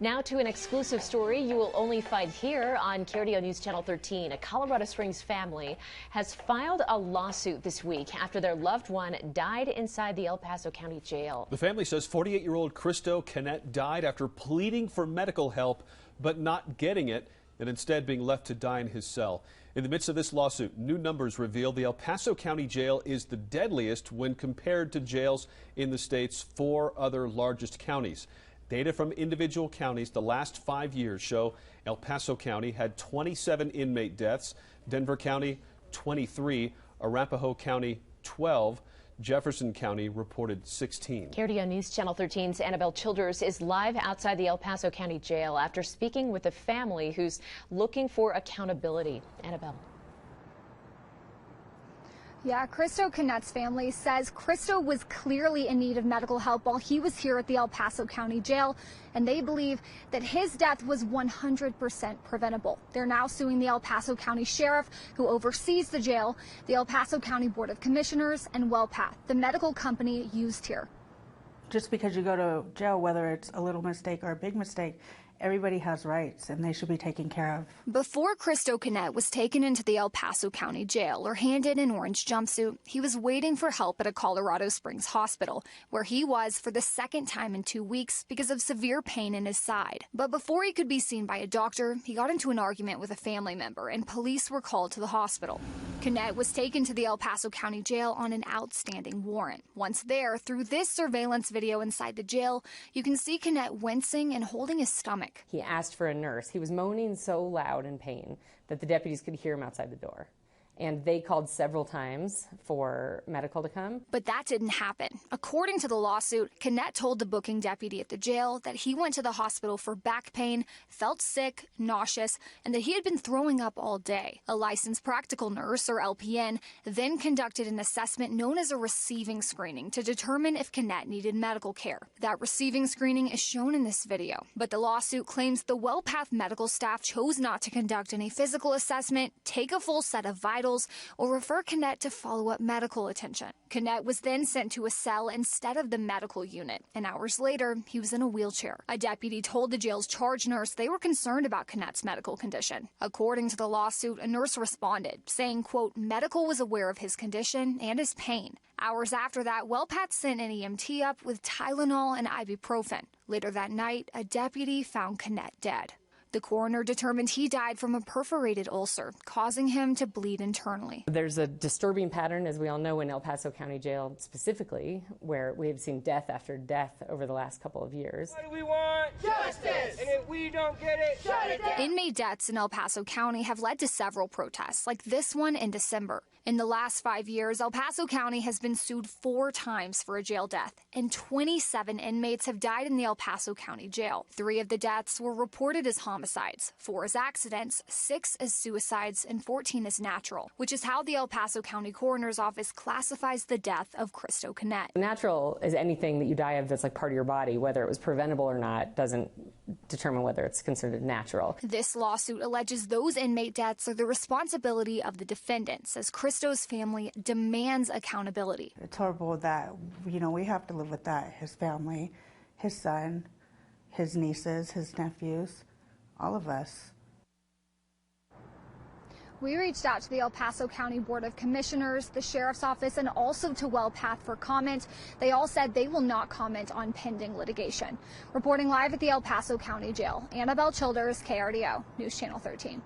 Now to an exclusive story you will only find here on KRDO News Channel 13. A Colorado Springs family has filed a lawsuit this week after their loved one died inside the El Paso County jail. The family says 48-year-old Cristo Canet died after pleading for medical help but not getting it, and instead being left to die in his cell. In the midst of this lawsuit, new numbers reveal the El Paso County jail is the deadliest when compared to jails in the state's 4 other largest counties. Data from individual counties the last 5 years show El Paso County had 27 inmate deaths, Denver County 23, Arapahoe County 12, Jefferson County reported 16. KRDO News Channel 13's Annabelle Childers is live outside the El Paso County jail after speaking with a family who's looking for accountability. Annabelle. Yeah, Cristo Canet's family says Cristo was clearly in need of medical help while he was here at the El Paso County jail, and they believe that his death was 100% preventable. They're now suing the El Paso County Sheriff, who oversees the jail, the El Paso County Board of Commissioners, and WellPath, the medical company used here. Just because you go to jail, whether it's a little mistake or a big mistake, everybody has rights and they should be taken care of. Before Cristo Canet was taken into the El Paso County jail or handed an orange jumpsuit, he was waiting for help at a Colorado Springs hospital, where he was for the second time in 2 weeks because of severe pain in his side. But before he could be seen by a doctor, he got into an argument with a family member and police were called to the hospital. Canet was taken to the El Paso County jail on an outstanding warrant. Once there, through this surveillance video inside the jail, you can see Canet wincing and holding his stomach. He asked for a nurse. He was moaning so loud in pain that the deputies could hear him outside the door. And they called several times for medical to come. But that didn't happen. According to the lawsuit, Canet told the booking deputy at the jail that he went to the hospital for back pain, felt sick, nauseous, and that he had been throwing up all day. A licensed practical nurse, or LPN, then conducted an assessment known as a receiving screening to determine if Canet needed medical care. That receiving screening is shown in this video. But the lawsuit claims the WellPath medical staff chose not to conduct any physical assessment, take a full set of vitals, or refer Canet to follow-up medical attention. Canet was then sent to a cell instead of the medical unit, and hours later, he was in a wheelchair. A deputy told the jail's charge nurse they were concerned about Canet's medical condition. According to the lawsuit, a nurse responded, saying, quote, medical was aware of his condition and his pain. Hours after that, WellPath sent an EMT up with Tylenol and ibuprofen. Later that night, a deputy found Canet dead. The coroner determined he died from a perforated ulcer, causing him to bleed internally. There's a disturbing pattern, as we all know, in El Paso County Jail specifically, where we have seen death after death over the last couple of years. What do we want? Justice! And if we don't get it, shut it down! Inmate deaths in El Paso County have led to several protests, like this one in December. In the last 5 years, El Paso County has been sued 4 times for a jail death, and 27 inmates have died in the El Paso County Jail. 3 of the deaths were reported as homicides, 4 as accidents, 6 as suicides, and 14 as natural, which is how the El Paso County Coroner's Office classifies the death of Cristo Canet. Natural is anything that you die of that's like part of your body. Whether it was preventable or not doesn't determine whether it's considered natural. This lawsuit alleges those inmate deaths are the responsibility of the defendants, as Cristo's family demands accountability. It's horrible that, we have to live with that. His family, his son, his nieces, his nephews, all of us. We reached out to the El Paso County Board of Commissioners, the Sheriff's Office, and also to WellPath for comment. They all said they will not comment on pending litigation. Reporting live at the El Paso County Jail, Annabelle Childers, KRDO, News Channel 13.